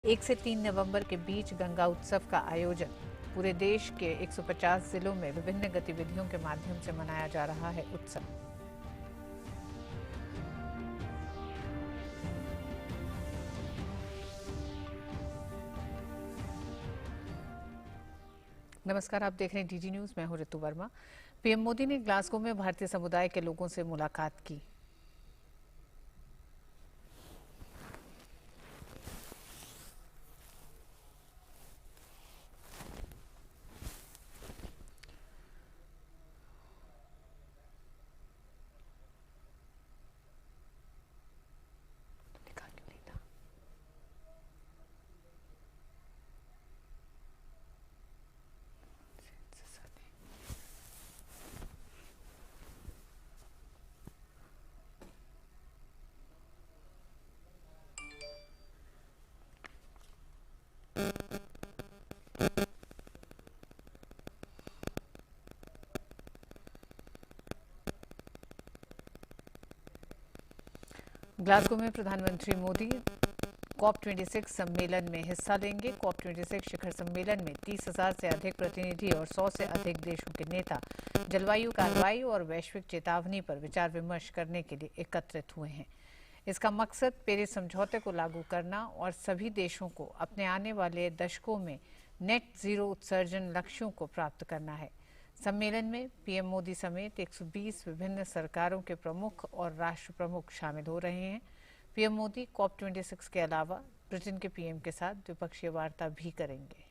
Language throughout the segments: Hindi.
1 से 3 नवंबर के बीच गंगा उत्सव का आयोजन। पूरे देश के 150 जिलों में विभिन्न गतिविधियों के माध्यम से मनाया जा रहा है उत्सव। नमस्कार, आप देख रहे हैं डीडी न्यूज। मैं हूं ऋतु वर्मा। पीएम मोदी ने ग्लासगो में भारतीय समुदाय के लोगों से मुलाकात की। ग्लासगो में प्रधानमंत्री मोदी COP26 सम्मेलन में हिस्सा लेंगे। COP26 शिखर सम्मेलन में 30,000 से अधिक प्रतिनिधि और 100 से अधिक देशों के नेता जलवायु कार्रवाई और वैश्विक चेतावनी पर विचार विमर्श करने के लिए एकत्रित हुए हैं। इसका मकसद पेरिस समझौते को लागू करना और सभी देशों को अपने आने वाले दशकों में नेट जीरो उत्सर्जन लक्ष्यों को प्राप्त करना है। सम्मेलन में पीएम मोदी समेत 120 विभिन्न सरकारों के प्रमुख और राष्ट्र प्रमुख शामिल हो रहे हैं। पीएम मोदी COP26 के अलावा ब्रिटेन के पीएम के साथ द्विपक्षीय वार्ता भी करेंगे।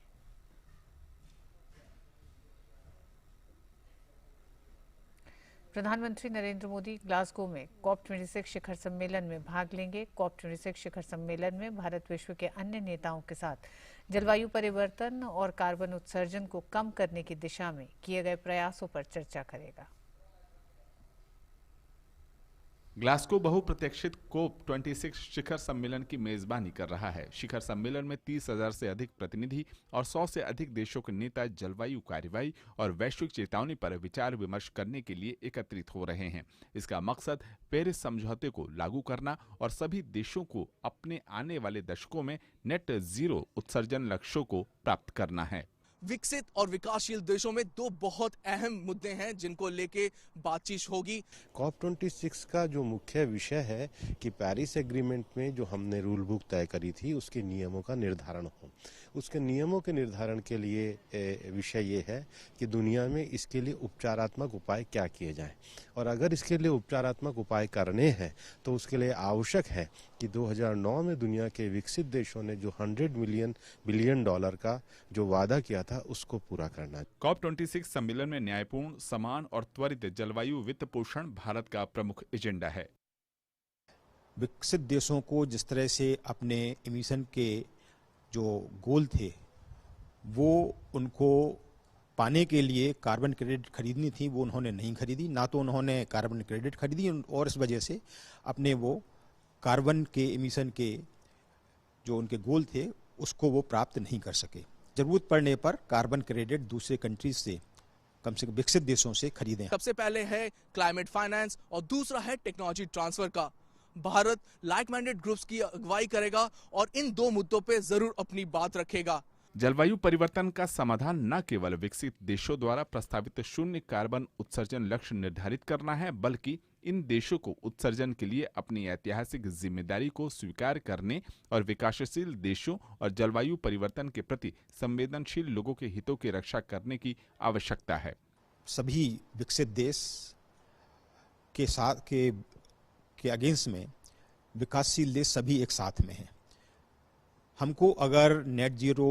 प्रधानमंत्री नरेंद्र मोदी ग्लासगो में COP26 शिखर सम्मेलन में भाग लेंगे। COP26 शिखर सम्मेलन में भारत विश्व के अन्य नेताओं के साथ जलवायु परिवर्तन और कार्बन उत्सर्जन को कम करने की दिशा में किए गए प्रयासों पर चर्चा करेगा। ग्लासगो बहुप्रतीक्षित COP26 शिखर सम्मेलन की मेजबानी कर रहा है। शिखर सम्मेलन में 30,000 से अधिक प्रतिनिधि और 100 से अधिक देशों के नेता जलवायु कार्रवाई और वैश्विक चेतावनी पर विचार विमर्श करने के लिए एकत्रित हो रहे हैं। इसका मकसद पेरिस समझौते को लागू करना और सभी देशों को अपने आने वाले दशकों में नेट जीरो उत्सर्जन लक्ष्यों को प्राप्त करना है। विकसित और विकासशील देशों में दो बहुत अहम मुद्दे हैं जिनको लेके बातचीत होगी। COP26 का जो मुख्य विषय है कि पेरिस एग्रीमेंट में जो हमने रूल बुक तय करी थी उसके नियमों का निर्धारण हो। उसके नियमों के निर्धारण के लिए विषय ये है कि दुनिया में इसके लिए उपचारात्मक उपाय क्या किए जाएं, और अगर इसके लिए उपचारात्मक उपाय करने हैं तो उसके लिए आवश्यक है कि 2009 में दुनिया के विकसित देशों ने जो $100 बिलियन का जो वादा किया था उसको पूरा करना। COP26 सम्मेलन में न्यायपूर्ण, समान और त्वरित जलवायु वित्त पोषण भारत का प्रमुख एजेंडा है। विकसित देशों को जिस तरह से अपने एमिशन के जो गोल थे वो उनको पाने के लिए कार्बन क्रेडिट खरीदनी थी, वो उन्होंने नहीं खरीदी। ना तो उन्होंने कार्बन क्रेडिट खरीदी और इस वजह से अपने वो कार्बन के एमिशन के जो उनके गोल थे उसको वो प्राप्त नहीं कर सके। जरूरत पड़ने पर कार्बन क्रेडिट दूसरे कंट्रीज से, कम से कम विकसित देशों से खरीदें। सबसे पहले है क्लाइमेट फाइनेंस और दूसरा है टेक्नोलॉजी ट्रांसफर का। भारत लाइक माइंडेड ग्रुप्स की अगुवाई करेगा और इन दो मुद्दों पे जरूर अपनी बात रखेगा। जलवायु परिवर्तन का समाधान न केवल विकसित देशों द्वारा प्रस्तावित शून्य कार्बन उत्सर्जन लक्ष्य निर्धारित करना है, बल्कि इन देशों को उत्सर्जन के लिए अपनी ऐतिहासिक जिम्मेदारी को स्वीकार करने और विकासशील देशों और जलवायु परिवर्तन के प्रति संवेदनशील लोगों के हितों की रक्षा करने की आवश्यकता है। सभी विकसित देश के साथ के अगेंस्ट में विकासशील देश सभी एक साथ में हैं। हमको अगर नेट जीरो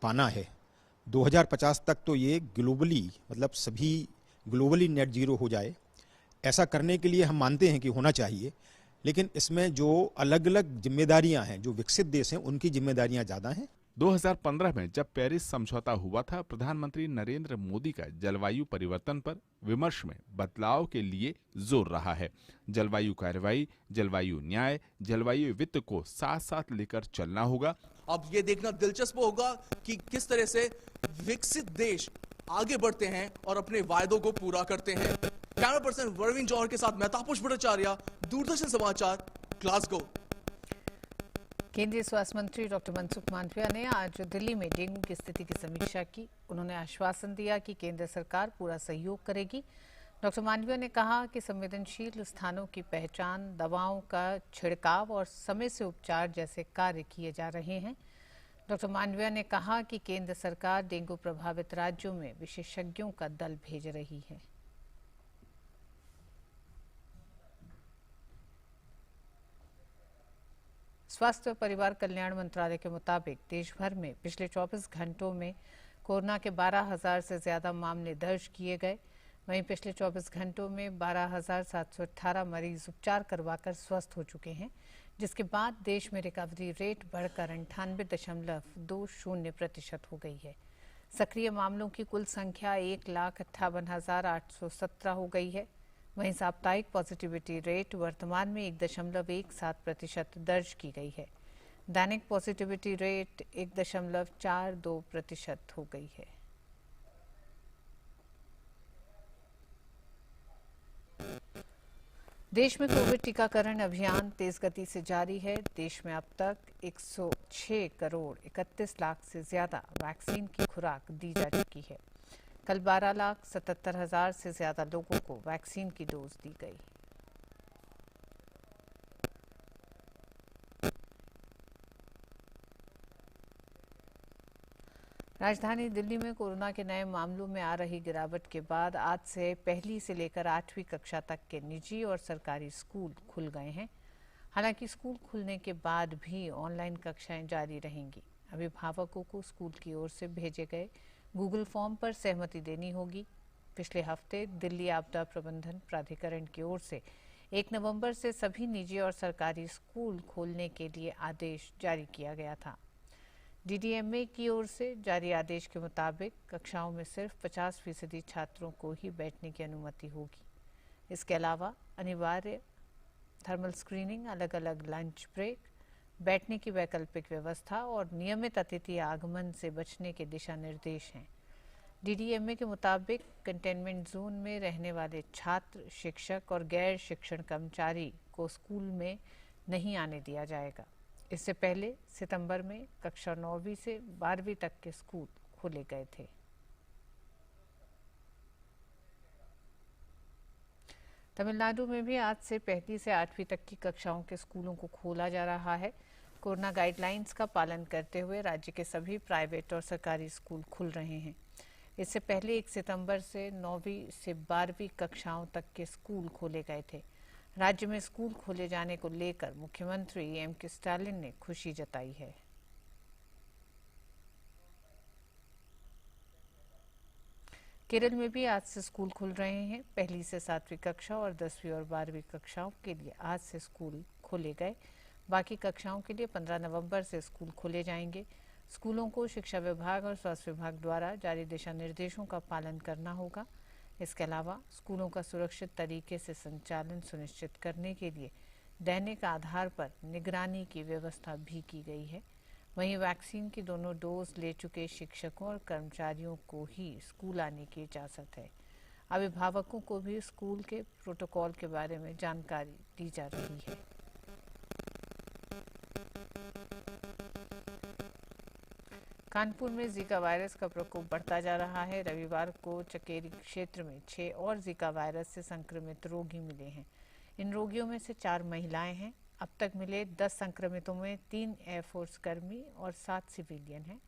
पाना है 2050 तक, तो ये ग्लोबली, मतलब सभी ग्लोबली नेट जीरो हो जाए, ऐसा करने के लिए हम मानते हैं कि होना चाहिए। लेकिन इसमें जो अलग अलग जिम्मेदारियां हैं, जो विकसित देश हैं उनकी जिम्मेदारियां ज़्यादा हैं। 2015 में जब पेरिस समझौता हुआ था, प्रधानमंत्री नरेंद्र मोदी का जलवायु परिवर्तन पर विमर्श में बदलाव के लिए जोर रहा है। जलवायु कार्रवाई, जलवायु न्याय, जलवायु वित्त को साथ साथ लेकर चलना होगा। अब ये देखना दिलचस्प होगा कि किस तरह से विकसित देश आगे बढ़ते हैं और अपने वायदों को पूरा करते हैं। कैमरा पर्सन वर्विन जौहर के साथ मैं तापस भट्टाचार्य, दूरदर्शन समाचार, ग्लासगो। केंद्रीय स्वास्थ्य मंत्री डॉक्टर मनसुख मांडविया ने आज दिल्ली में डेंगू की स्थिति की समीक्षा की। उन्होंने आश्वासन दिया कि केंद्र सरकार पूरा सहयोग करेगी। डॉक्टर मांडविया ने कहा कि संवेदनशील स्थानों की पहचान, दवाओं का छिड़काव और समय से उपचार जैसे कार्य किए जा रहे हैं। डॉक्टर मांडविया ने कहा कि केंद्र सरकार डेंगू प्रभावित राज्यों में विशेषज्ञों का दल भेज रही है। स्वास्थ्य और परिवार कल्याण मंत्रालय के मुताबिक देश भर में पिछले 24 घंटों में कोरोना के 12,000 से ज्यादा मामले दर्ज किए गए। वहीं पिछले 24 घंटों में 12,718 मरीज उपचार करवाकर स्वस्थ हो चुके हैं, जिसके बाद देश में रिकवरी रेट बढ़कर 98.20% हो गई है। सक्रिय मामलों की कुल संख्या 1,58,817 हो गई है। वहीं साप्ताहिक पॉजिटिविटी रेट वर्तमान में 1.17% दर्ज की गई है। दैनिक पॉजिटिविटी रेट 1.42% हो गई है। देश में कोविड टीकाकरण अभियान तेज गति से जारी है। देश में अब तक 106,31,00,000 से ज्यादा वैक्सीन की खुराक दी जा चुकी है। कल 12,77,000 से ज्यादा लोगों को वैक्सीन की डोज दी गई। राजधानी दिल्ली में कोरोना के नए मामलों में आ रही गिरावट के बाद आज से पहली से लेकर 8वीं कक्षा तक के निजी और सरकारी स्कूल खुल गए हैं। हालांकि स्कूल खुलने के बाद भी ऑनलाइन कक्षाएं जारी रहेंगी। अभिभावकों को स्कूल की ओर से भेजे गए गूगल फॉर्म पर सहमति देनी होगी। पिछले हफ्ते दिल्ली आपदा प्रबंधन प्राधिकरण की ओर से 1 नवंबर से सभी निजी और सरकारी स्कूल खोलने के लिए आदेश जारी किया गया था। डीडीएमए की ओर से जारी आदेश के मुताबिक कक्षाओं में सिर्फ 50% छात्रों को ही बैठने की अनुमति होगी। इसके अलावा अनिवार्य थर्मल स्क्रीनिंग, अलग अलग लंच ब्रेक, बैठने की वैकल्पिक व्यवस्था और नियमित अतिथि आगमन से बचने के दिशा निर्देश हैं। डीडीएमए के मुताबिक कंटेनमेंट जोन में रहने वाले छात्र, शिक्षक और गैर शिक्षण कर्मचारी को स्कूल में नहीं आने दिया जाएगा। इससे पहले सितंबर में कक्षा 9वीं से 12वीं तक के स्कूल खोले गए थे। तमिलनाडु में भी आज से पहली से 8वीं तक की कक्षाओं के स्कूलों को खोला जा रहा है। कोरोना गाइडलाइंस का पालन करते हुए राज्य के सभी प्राइवेट और सरकारी स्कूल खुल रहे हैं। इससे पहले 1 सितंबर से 9वीं से 12वीं कक्षाओं तक के स्कूल खोले गए थे। राज्य में स्कूल खोले जाने को लेकर मुख्यमंत्री एम.के. स्टालिन ने खुशी जताई है। केरल में भी आज से स्कूल खुल रहे हैं। पहली से 7वीं कक्षा और 10वीं और 12वीं कक्षाओं के लिए आज से स्कूल खोले गए। बाकी कक्षाओं के लिए 15 नवंबर से स्कूल खोले जाएंगे। स्कूलों को शिक्षा विभाग और स्वास्थ्य विभाग द्वारा जारी दिशा निर्देशों का पालन करना होगा। इसके अलावा स्कूलों का सुरक्षित तरीके से संचालन सुनिश्चित करने के लिए दैनिक आधार पर निगरानी की व्यवस्था भी की गई है। वहीं वैक्सीन की दोनों डोज ले चुके शिक्षकों और कर्मचारियों को ही स्कूल आने की इजाजत है। अभिभावकों को भी स्कूल के प्रोटोकॉल के बारे में जानकारी दी जा रही है। कानपुर में जीका वायरस का प्रकोप बढ़ता जा रहा है। रविवार को चकेरी क्षेत्र में 6 और जीका वायरस से संक्रमित रोगी मिले हैं। इन रोगियों में से 4 महिलाएं हैं। अब तक मिले 10 संक्रमितों में 3 एयरफोर्स कर्मी और 7 सिविलियन हैं।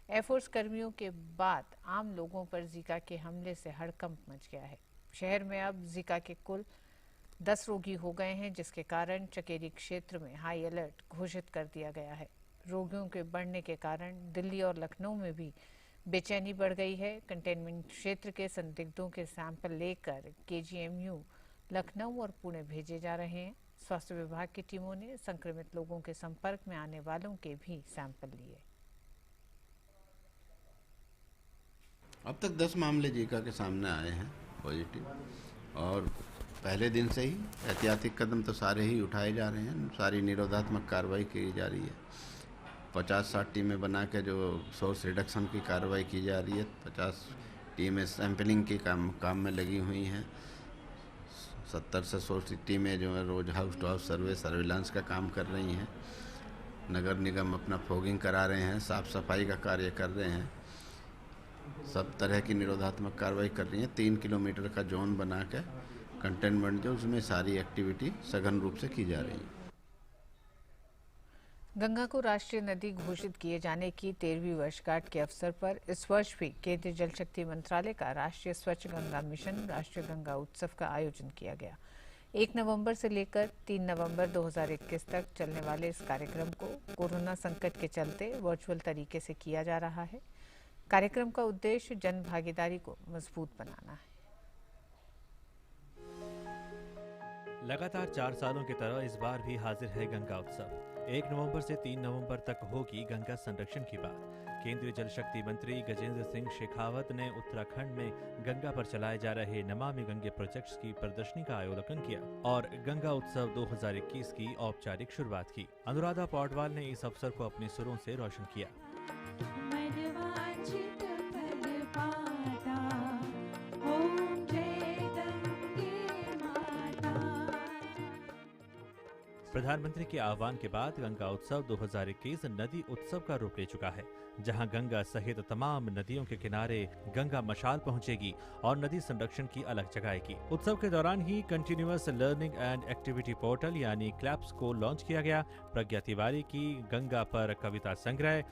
एयरफोर्स कर्मियों के बाद आम लोगों पर जीका के हमले से हड़कंप मच गया है। शहर में अब जीका के कुल 10 रोगी हो गए हैं, जिसके कारण चकेरी क्षेत्र में हाई अलर्ट घोषित कर दिया गया है। रोगियों के बढ़ने के कारण दिल्ली और लखनऊ में भी बेचैनी बढ़ गई है। कंटेनमेंट क्षेत्र के संदिग्धों के सैंपल लेकर केजीएमयू, लखनऊ और पुणे भेजे जा रहे हैं। स्वास्थ्य विभाग की टीमों ने संक्रमित लोगों के संपर्क में आने वालों के भी सैंपल लिए। अब तक 10 मामले जीका के सामने आए हैं पॉजिटिव, और पहले दिन से ही एहतियाती कदम तो सारे ही उठाए जा रहे हैं। सारी निरोधात्मक कार्रवाई की जा रही है। 50-60 टीमें बना के जो सोर्स रिडक्शन की कार्रवाई की जा रही है। 50 टीमें सैंपलिंग के काम में लगी हुई हैं। 70 से 100 टीमें जो है रोज हाउस टू हाउस सर्विलांस का काम कर रही हैं। नगर निगम अपना फॉगिंग करा रहे हैं, साफ सफाई का कार्य कर रहे हैं, सब तरह की निरोधात्मक कार्रवाई कर रही हैं। 3 किलोमीटर का जोन बना के कंटेनमेंट जो उसमें सारी एक्टिविटी सघन रूप से की जा रही है। गंगा को राष्ट्रीय नदी घोषित किए जाने की 13वीं वर्षगांठ के अवसर पर इस वर्ष भी केंद्रीय जल शक्ति मंत्रालय का राष्ट्रीय स्वच्छ गंगा मिशन राष्ट्रीय गंगा उत्सव का आयोजन किया गया। 1 नवंबर से लेकर 3 नवंबर 2021 तक चलने वाले इस कार्यक्रम को कोरोना संकट के चलते वर्चुअल तरीके से किया जा रहा है। कार्यक्रम का उद्देश्य जन भागीदारी को मजबूत बनाना है। लगातार 4 सालों की तरह इस बार भी हाजिर है गंगा उत्सव। 1 नवंबर से 3 नवंबर तक होगी गंगा संरक्षण की बात। केंद्रीय जल शक्ति मंत्री गजेंद्र सिंह शेखावत ने उत्तराखंड में गंगा पर चलाए जा रहे नमामि गंगे प्रोजेक्ट्स की प्रदर्शनी का अवलोकन किया और गंगा उत्सव 2021 की औपचारिक शुरुआत की। अनुराधा पौडवाल ने इस अवसर को अपने सुरों से रोशन किया। प्रधानमंत्री के आह्वान के बाद गंगा उत्सव 2021 नदी उत्सव का रूप ले चुका है, जहां गंगा सहित तमाम नदियों के किनारे गंगा मशाल पहुंचेगी और नदी संरक्षण की अलग जगाएगी। उत्सव के दौरान ही continuous learning and activity portal यानी क्लैप्स को लॉन्च किया गया। प्रज्ञा तिवारी की गंगा पर कविता संग्रह,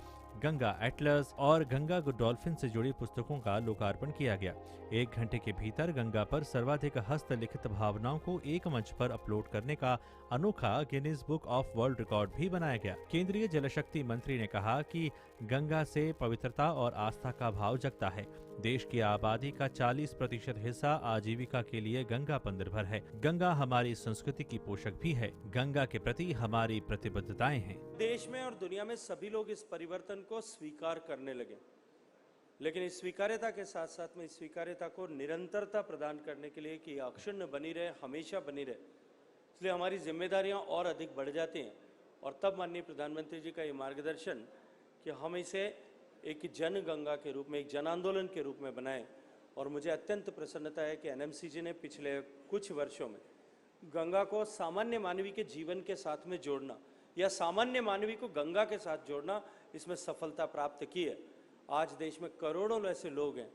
गंगा एटलस और गंगा डॉल्फिन से जुड़ी पुस्तकों का लोकार्पण किया गया। 1 घंटे के भीतर गंगा पर सर्वाधिक हस्तलिखित भावनाओं को एक मंच पर अपलोड करने का अनोखा Guinness book of world record भी बनाया गया। केंद्रीय जल शक्ति मंत्री ने कहा कि गंगा से पवित्रता और आस्था का भाव जगता है। देश की आबादी का 40% हिस्सा आजीविका के लिए गंगा पर निर्भर है। गंगा हमारी संस्कृति की पोषक भी है। गंगा के प्रति हमारी प्रतिबद्धताएं हैं। देश में और दुनिया में सभी लोग इस परिवर्तन को स्वीकार करने लगे, लेकिन इस स्वीकार्यता के साथ साथ में इस स्वीकार्यता को निरंतरता प्रदान करने के लिए कि अक्षुण्ण बनी रहे, हमेशा बनी रहे, इसलिए हमारी जिम्मेदारियां और अधिक बढ़ जाती हैं। और तब माननीय प्रधानमंत्री जी का ये मार्गदर्शन कि हम इसे एक जन गंगा के रूप में, एक जन आंदोलन के रूप में बनाएं। और मुझे अत्यंत प्रसन्नता है कि एनएमसी जी ने पिछले कुछ वर्षों में गंगा को सामान्य मानवी के जीवन के साथ में जोड़ना या सामान्य मानवी को गंगा के साथ जोड़ना, इसमें सफलता प्राप्त की है। आज देश में करोड़ों ऐसे लोग हैं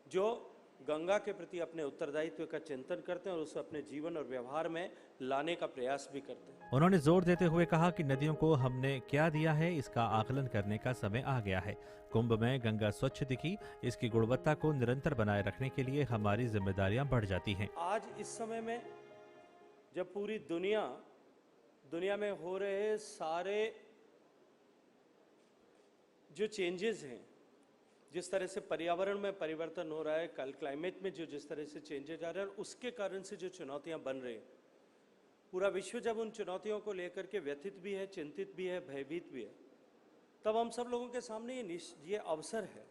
जो गंगा के प्रति अपने उत्तरदायित्व का चिंतन करते हैं और उसे अपने जीवन और व्यवहार में लाने का प्रयास भी करते हैं। उन्होंने जोर देते हुए कहा कि नदियों को हमने क्या दिया है, इसका आकलन करने का समय आ गया है। कुंभ में गंगा स्वच्छ दिखी, इसकी गुणवत्ता को निरंतर बनाए रखने के लिए हमारी जिम्मेदारियां बढ़ जाती हैं। आज इस समय में जब पूरी दुनिया में हो रहे सारे जो चेंजेस हैं, जिस तरह से पर्यावरण में परिवर्तन हो रहा है, कल क्लाइमेट में जो जिस तरह से चेंजेस आ रहे हैं और उसके कारण से जो चुनौतियां बन रही हैं, पूरा विश्व जब उन चुनौतियों को लेकर के व्यथित भी है, चिंतित भी है, भयभीत भी है, तब हम सब लोगों के सामने ये अवसर है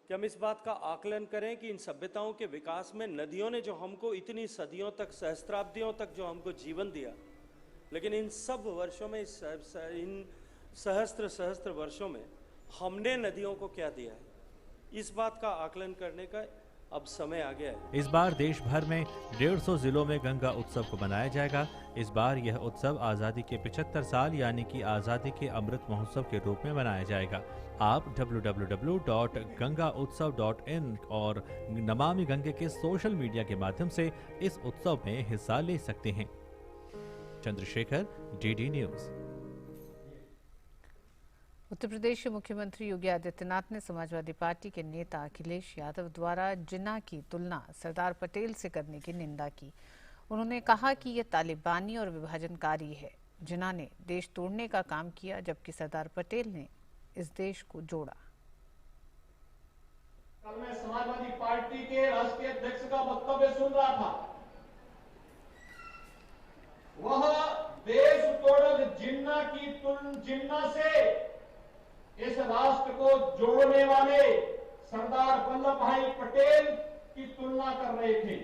कि हम इस बात का आकलन करें कि इन सभ्यताओं के विकास में नदियों ने जो हमको इतनी सदियों तक, सहस्त्राब्दियों तक जो हमको जीवन दिया, लेकिन इन सब वर्षों में, इन सहस्त्र वर्षों में हमने नदियों को क्या दिया है, इस बात का आकलन करने का अब समय आ गया है। इस बार देश भर में 150 जिलों में गंगा उत्सव को मनाया जाएगा। इस बार यह उत्सव आज़ादी के 75 साल यानी कि आज़ादी के अमृत महोत्सव के रूप में मनाया जाएगा। आप www.gangautsav.in और नमामि गंगे के सोशल मीडिया के माध्यम से इस उत्सव में हिस्सा ले सकते हैं। Chandrashekhar, DD news. उत्तर प्रदेश के मुख्यमंत्री योगी आदित्यनाथ ने समाजवादी पार्टी के नेता अखिलेश यादव द्वारा जिन्ना की तुलना सरदार पटेल से करने की निंदा की। उन्होंने कहा कि यह तालिबानी और विभाजनकारी है। जिन्ना ने देश तोड़ने का काम किया, जबकि सरदार पटेल ने इस देश को जोड़ा। कल मैं समाजवादी पार्टी के राष्ट्रीय अध्यक्ष का वक्तव्य सुन रहा था। वह देश तोड़क जिन्ना से इस राष्ट्र को जोड़ने वाले सरदार वल्लभ भाई पटेल की तुलना कर रहे थे।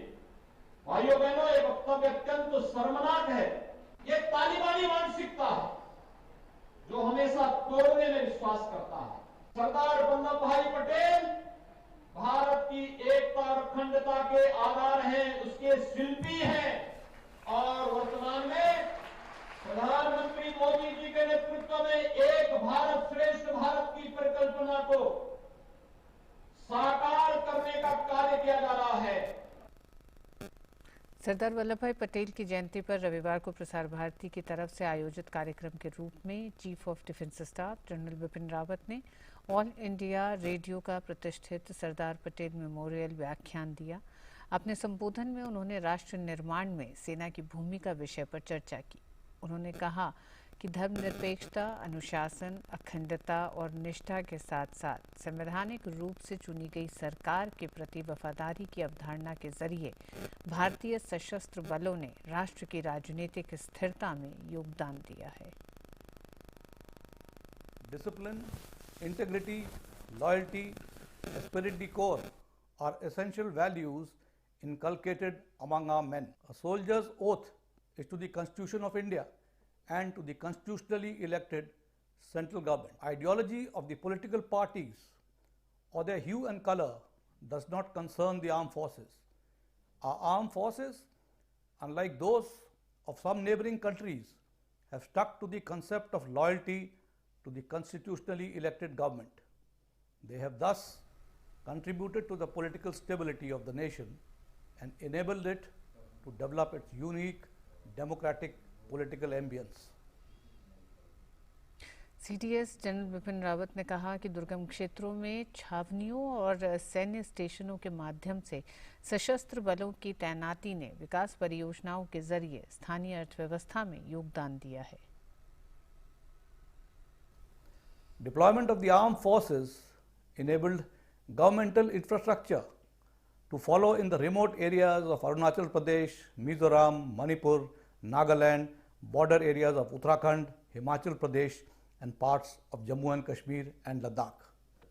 भाइयों बहनों, ये वक्तव्य अत्यंत शर्मनाक है। ये तालिबानी मानसिकता है जो हमेशा तोड़ने में विश्वास करता है। सरदार वल्लभ भाई पटेल भारत की एकता और अखंडता के आधार हैं, उसके शिल्पी हैं और वर्तमान में प्रधानमंत्री मोदी जी के नेतृत्व में एक भारत श्रेष्ठ भारत की परिकल्पना को साकार करने का कार्य किया जा रहा है। सरदार वल्लभ भाई पटेल की जयंती पर रविवार को प्रसार भारती की तरफ से आयोजित कार्यक्रम के रूप में chief of defence staff general Bipin Rawat ने ऑल इंडिया रेडियो का प्रतिष्ठित सरदार पटेल मेमोरियल व्याख्यान दिया। अपने संबोधन में उन्होंने राष्ट्र निर्माण में सेना की भूमिका विषय पर चर्चा की। उन्होंने कहा कि धर्मनिरपेक्षता, अनुशासन, अखंडता और निष्ठा के साथ साथ संवैधानिक रूप से चुनी गई सरकार के प्रति वफादारी की अवधारणा के जरिए भारतीय सशस्त्र बलों ने राष्ट्र की राजनीतिक स्थिरता में योगदान दिया है। Discipline, integrity, loyalty, esprit de corps are essential values inculcated among our men. A soldier's oath is to the Constitution of India and to the constitutionally elected central government. Ideology of the political parties or their hue and color does not concern the armed forces. Our armed forces, unlike those of some neighboring countries, have stuck to the concept of loyalty to the constitutionally elected government. They have thus contributed to the political stability of the nation and enabled it to develop its unique democratic political ambience. CDS general Bipin Rawat ने कहा कि दुर्गम क्षेत्रों में छावनियों और सैन्य स्टेशनों के माध्यम से सशस्त्र बलों की तैनाती ने विकास परियोजनाओं के जरिए स्थानीय अर्थव्यवस्था में योगदान दिया है। Deployment of the armed forces enabled governmental infrastructure to follow in the remote areas of Arunachal Pradesh, Mizoram, Manipur, Nagaland, border areas of Uttarakhand, Himachal Pradesh and parts of Jammu and Kashmir and Ladakh.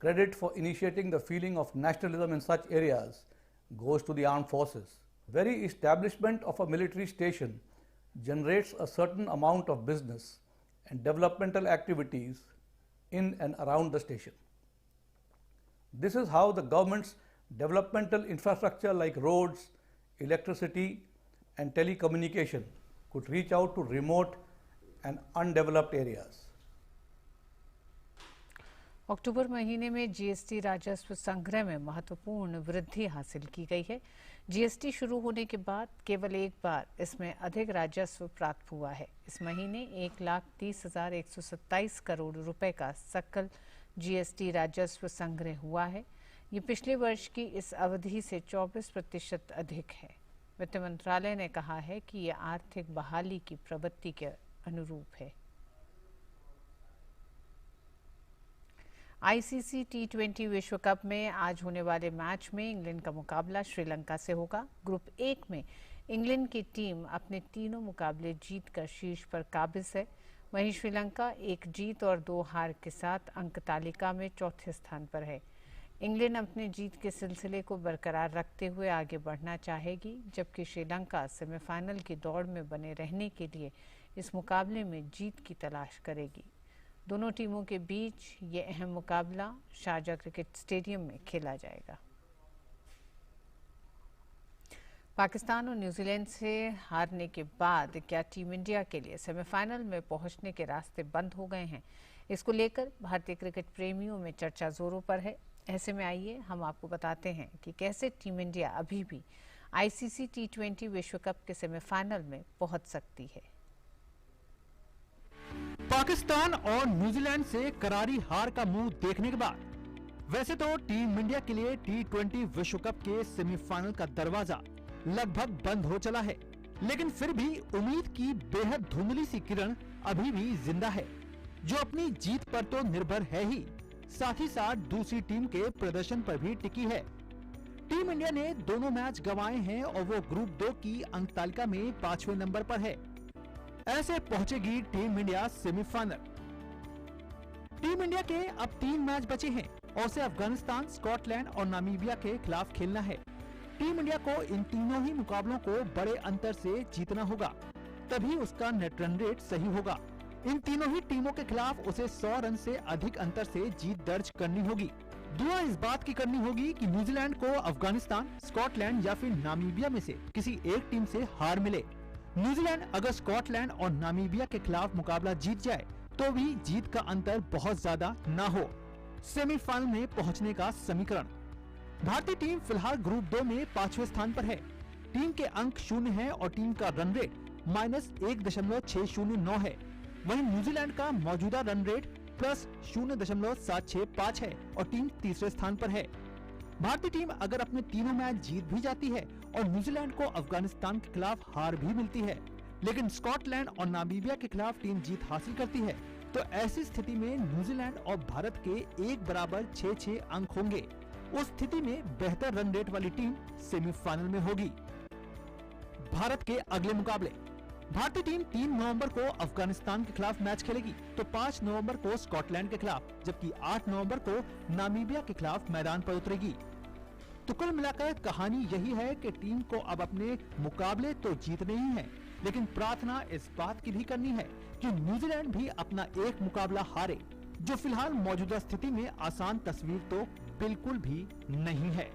Credit for initiating the feeling of nationalism in such areas goes to the armed forces. Very establishment of a military station generates a certain amount of business and developmental activities in and around the station. This is how the government's developmental infrastructure like roads, electricity and telecommunication could reach out to remote and undeveloped areas. अक्टूबर महीने में जीएसटी राजस्व संग्रह में महत्वपूर्ण वृद्धि हासिल की गई है। जीएसटी शुरू होने के बाद केवल एक बार इसमें अधिक राजस्व प्राप्त हुआ है। इस महीने 1,30,127 करोड़ रुपए का सकल जीएसटी राजस्व संग्रह हुआ है। ये पिछले वर्ष की इस अवधि से 24% अधिक है। वित्त मंत्रालय ने कहा है कि ये आर्थिक बहाली की प्रवृत्ति के अनुरूप है। आईसीसी टी20 विश्व कप में आज होने वाले मैच में इंग्लैंड का मुकाबला श्रीलंका से होगा। ग्रुप 1 में इंग्लैंड की टीम अपने तीनों मुकाबले जीतकर शीर्ष पर काबिज है। वहीं श्रीलंका 1 जीत और 2 हार के साथ अंक तालिका में चौथे स्थान पर है। इंग्लैंड अपने जीत के सिलसिले को बरकरार रखते हुए आगे बढ़ना चाहेगी, जबकि श्रीलंका सेमीफाइनल की दौड़ में बने रहने के लिए इस मुकाबले में जीत की तलाश करेगी। दोनों टीमों के बीच ये अहम मुकाबला शारजा क्रिकेट स्टेडियम में खेला जाएगा। पाकिस्तान और न्यूजीलैंड से हारने के बाद क्या टीम इंडिया के लिए सेमीफाइनल में पहुंचने के रास्ते बंद हो गए हैं? इसको लेकर भारतीय क्रिकेट प्रेमियों में चर्चा जोरों पर है। ऐसे में आइए हम आपको बताते हैं कि कैसे टीम इंडिया अभी भी आईसीसी टी20 विश्व कप के सेमीफाइनल में पहुंच सकती है। पाकिस्तान और न्यूजीलैंड से करारी हार का मुंह देखने के बाद वैसे तो टीम इंडिया के लिए टी20 विश्व कप के सेमीफाइनल का दरवाजा लगभग बंद हो चला है, लेकिन फिर भी उम्मीद की बेहद धुंधली सी किरण अभी भी जिंदा है, जो अपनी जीत पर तो निर्भर है ही, साथ ही साथ दूसरी टीम के प्रदर्शन पर भी टिकी है। टीम इंडिया ने दोनों मैच गंवाए हैं और वो ग्रुप 2 की अंक तालिका में 5वें नंबर पर है। ऐसे पहुंचेगी team India semifinal. Team India के अब 3 मैच बचे हैं और उसे अफगानिस्तान, स्कॉटलैंड और नामीबिया के खिलाफ खेलना है। टीम इंडिया को इन तीनों ही मुकाबलों को बड़े अंतर से जीतना होगा, तभी उसका नेट रन रेट सही होगा। इन तीनों ही टीमों के खिलाफ उसे 100 रन से अधिक अंतर से जीत दर्ज करनी होगी। दुआ इस बात की करनी होगी कि न्यूजीलैंड को अफगानिस्तान, स्कॉटलैंड या फिर नामीबिया में से किसी एक टीम से हार मिले। न्यूजीलैंड अगर स्कॉटलैंड और नामीबिया के खिलाफ मुकाबला जीत जाए तो भी जीत का अंतर बहुत ज्यादा ना हो। सेमीफाइनल में पहुंचने का समीकरण। भारतीय टीम फिलहाल ग्रुप 2 में 5वें स्थान पर है। टीम के अंक 0 है और टीम का रन रेट -1.609 है। वहीं न्यूजीलैंड का मौजूदा रन रेट +0.765 है और टीम तीसरे स्थान पर है। भारतीय टीम अगर अपने तीनों मैच जीत भी जाती है और न्यूजीलैंड को अफगानिस्तान के खिलाफ हार भी मिलती है, लेकिन स्कॉटलैंड और नामीबिया के खिलाफ टीम जीत हासिल करती है, तो ऐसी स्थिति में न्यूजीलैंड और भारत के एक बराबर 6-6 अंक होंगे। उस स्थिति में बेहतर रन रेट वाली टीम सेमीफाइनल में होगी। भारत के अगले मुकाबले। भारतीय टीम 3 नवंबर को अफगानिस्तान के खिलाफ मैच खेलेगी तो 5 नवंबर को स्कॉटलैंड के खिलाफ, जबकि 8 नवंबर को नामीबिया के खिलाफ मैदान पर उतरेगी। तो कुल मिलाकर कहानी यही है कि टीम को अब अपने मुकाबले तो जीतने ही हैं, लेकिन प्रार्थना इस बात की भी करनी है कि न्यूजीलैंड भी अपना एक मुकाबला हारे, जो फिलहाल मौजूदा स्थिति में आसान तस्वीर तो बिल्कुल भी नहीं है।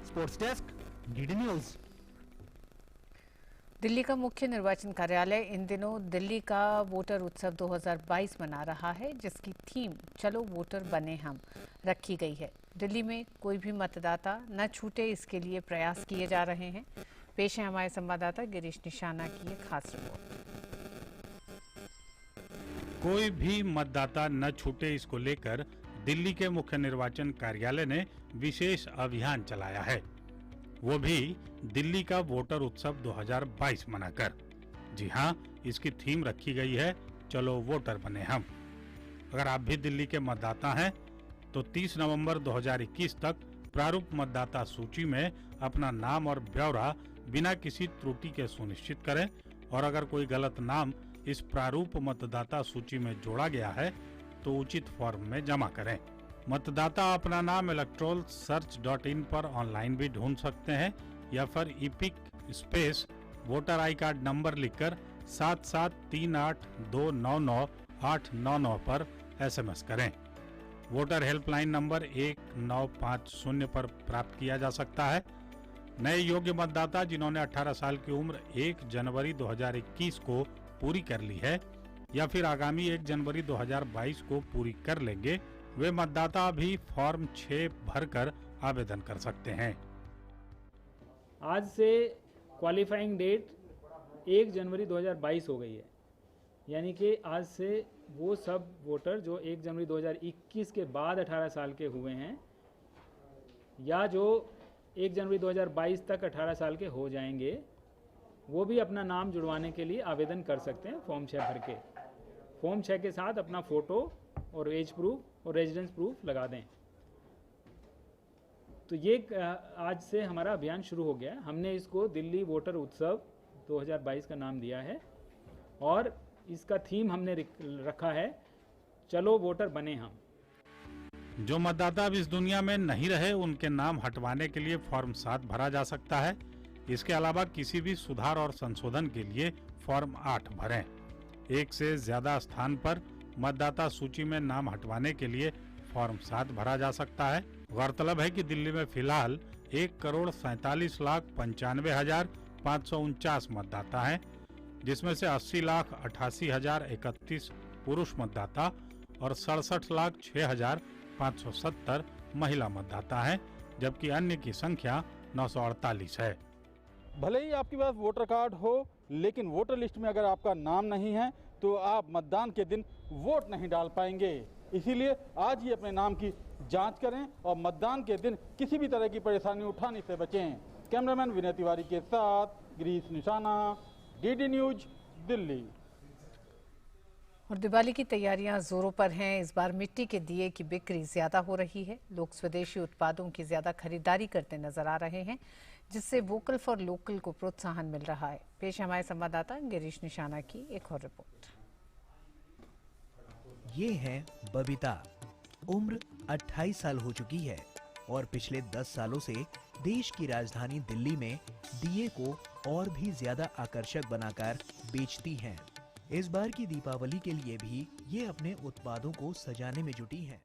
Sports desk, DD news. Delhi का मुख्य निर्वाचन कार्यालय इन दिनों दिल्ली का वोटर उत्सव 2022 मना रहा है, जिसकी थीम चलो वोटर बने हम रखी गई है। दिल्ली में कोई भी मतदाता न छूटे, इसके लिए प्रयास किए जा रहे हैं। पेश है हमारे संवाददाता गिरीश निशाना की एक खास रिपोर्ट। कोई भी मतदाता न छूटे, इसको लेकर दिल्ली के मुख्य निर्वाचन कार्यालय ने विशेष अभियान चलाया है, वो भी दिल्ली का वोटर उत्सव 2022 मनाकर। जी हाँ, इसकी थीम रखी गई है चलो वोटर बने हम। अगर आप भी दिल्ली के मतदाता हैं तो 30 नवंबर 2021 तक प्रारूप मतदाता सूची में अपना नाम और ब्यौरा बिना किसी त्रुटि के सुनिश्चित करें, और अगर कोई गलत नाम इस प्रारूप मतदाता सूची में जोड़ा गया है तो उचित फॉर्म में जमा करें। मतदाता अपना नाम electoralsearch.in पर ऑनलाइन भी ढूंढ सकते हैं या फिर EPIC space voter I card number लिखकर 7738299899 पर SMS करें। वोटर हेल्पलाइन नंबर 1950 पर प्राप्त किया जा सकता है। नए योग्य मतदाता जिन्होंने 18 साल की उम्र 1 जनवरी 2021 को पूरी कर ली है या फिर आगामी 1 जनवरी 2022 को पूरी कर लेंगे, वे मतदाता भी फॉर्म 6 भरकर आवेदन कर सकते हैं। आज से क्वालिफाइंग डेट 1 जनवरी 2022 हो गई है, यानी कि आज से वो सब वोटर जो 1 जनवरी 2021 के बाद 18 साल के हुए हैं या जो 1 जनवरी 2022 तक 18 साल के हो जाएंगे, वो भी अपना नाम जुड़वाने के लिए आवेदन कर सकते हैं फॉर्म 6 भर के। फॉर्म 6 के साथ अपना फ़ोटो और एज प्रूफ और रेजिडेंस प्रूफ लगा दें। तो ये आज से हमारा अभियान शुरू हो गया है। हमने इसको दिल्ली वोटर उत्सव 2022 का नाम दिया है और इसका थीम हमने रखा है चलो वोटर बने हम। जो मतदाता अब इस दुनिया में नहीं रहे, उनके नाम हटवाने के लिए फॉर्म 7 भरा जा सकता है। इसके अलावा किसी भी सुधार और संशोधन के लिए फॉर्म 8 भरें। एक से ज्यादा स्थान पर मतदाता सूची में नाम हटवाने के लिए फॉर्म 7 भरा जा सकता है। गौरतलब है कि दिल्ली में फिलहाल 1,47,95,549 मतदाता हैं, जिसमें से 80,88,031 पुरुष मतदाता और 67,06,570 महिला मतदाता हैं, जबकि अन्य की संख्या 948 है। भले ही आपके पास वोटर कार्ड हो, लेकिन वोटर लिस्ट में अगर आपका नाम नहीं है तो आप मतदान के दिन वोट नहीं डाल पाएंगे। इसीलिए आज ही अपने नाम की जांच करें और मतदान के दिन किसी भी तरह की परेशानी उठाने से बचें। कैमरामैन विनय तिवारी के साथ गिरीश निशाना, डीडी न्यूज, दिल्ली। और दिवाली की तैयारियां जोरों पर हैं। इस बार मिट्टी के दिए की बिक्री ज्यादा हो रही है। लोग स्वदेशी उत्पादों की ज्यादा खरीदारी करते नजर आ रहे हैं, जिससे वोकल फॉर लोकल को प्रोत्साहन मिल रहा है। पेश हमारे संवाददाता गिरीश निशाना की एक और रिपोर्ट। ये है बबीता। उम्र 28 साल हो चुकी है और पिछले 10 सालों से देश की राजधानी दिल्ली में दिए को और भी ज्यादा आकर्षक बनाकर बेचती हैं। इस बार की दीपावली के लिए भी ये अपने उत्पादों को सजाने में जुटी हैं।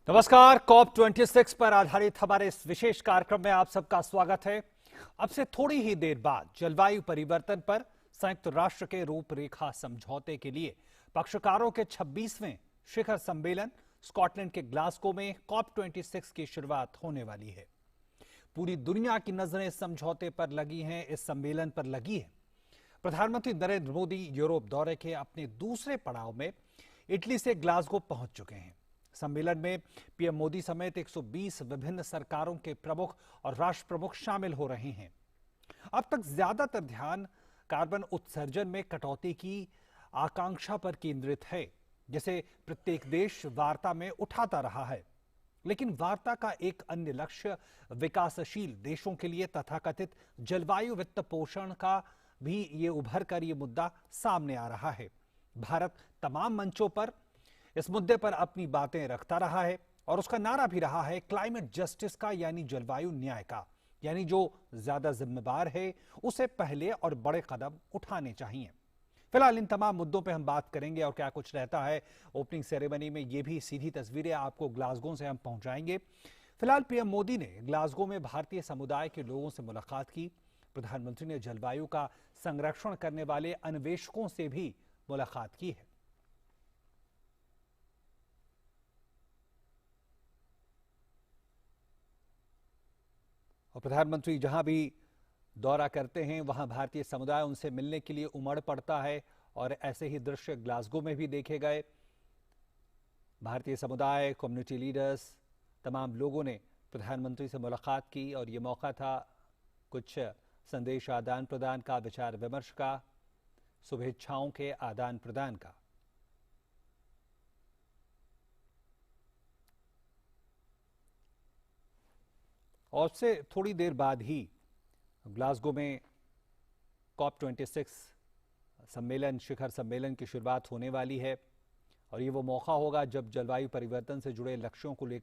नमस्कार, कॉप 26 पर आधारित हमारे इस विशेष कार्यक्रम में आप सबका स्वागत है। अब से थोड़ी ही देर बाद जलवायु परिवर्तन पर संयुक्त राष्ट्र के रूपरेखा समझौते के लिए पक्षकारों के 26वें शिखर सम्मेलन स्कॉटलैंड के ग्लासगो में कॉप 26 की शुरुआत होने वाली है। पूरी दुनिया की नजरें इस समझौते पर लगी हैं, इस सम्मेलन पर लगी है। प्रधानमंत्री नरेंद्र मोदी यूरोप दौरे के अपने दूसरे पड़ाव में इटली से ग्लासगो पहुंच चुके हैं। सम्मेलन में पीएम मोदी समेत 120 विभिन्न सरकारों के प्रमुख और राष्ट्र प्रमुख शामिल हो रहे हैं। अब तक ज्यादातर ध्यान कार्बन उत्सर्जन में कटौती की आकांक्षा पर केंद्रित है, जिसे प्रत्येक देश वार्ता में उठाता रहा है। लेकिन वार्ता का एक अन्य लक्ष्य विकासशील देशों के लिए तथाकथित जलवायु वित्त पोषण का भी ये उभर कर ये मुद्दा सामने आ रहा है। भारत तमाम मंचों पर इस मुद्दे पर अपनी बातें रखता रहा है और उसका नारा भी रहा है क्लाइमेट जस्टिस का, यानी जलवायु न्याय का, यानी जो ज्यादा जिम्मेदार है उसे पहले और बड़े कदम उठाने चाहिए। फिलहाल इन तमाम मुद्दों पे हम बात करेंगे और क्या कुछ रहता है ओपनिंग सेरेमनी में, ये भी सीधी तस्वीरें आपको ग्लासगो से हम पहुंचाएंगे। फिलहाल पीएम मोदी ने ग्लासगो में भारतीय समुदाय के लोगों से मुलाकात की। प्रधानमंत्री ने जलवायु का संरक्षण करने वाले अन्वेषकों से भी मुलाकात की है। और प्रधानमंत्री जहां भी दौरा करते हैं वहां भारतीय समुदाय उनसे मिलने के लिए उमड़ पड़ता है और ऐसे ही दृश्य ग्लासगो में भी देखे गए। भारतीय समुदाय, कम्युनिटी लीडर्स, तमाम लोगों ने प्रधानमंत्री से मुलाकात की और ये मौका था कुछ संदेश आदान प्रदान का, विचार विमर्श का, शुभेच्छाओं के आदान प्रदान का। और उससे थोड़ी देर बाद ही ग्लासगो में कॉप 26 सम्मेलन, शिखर सम्मेलन की शुरुआत होने वाली है और ये वो मौका होगा जब जलवायु परिवर्तन से जुड़े लक्ष्यों को लेकर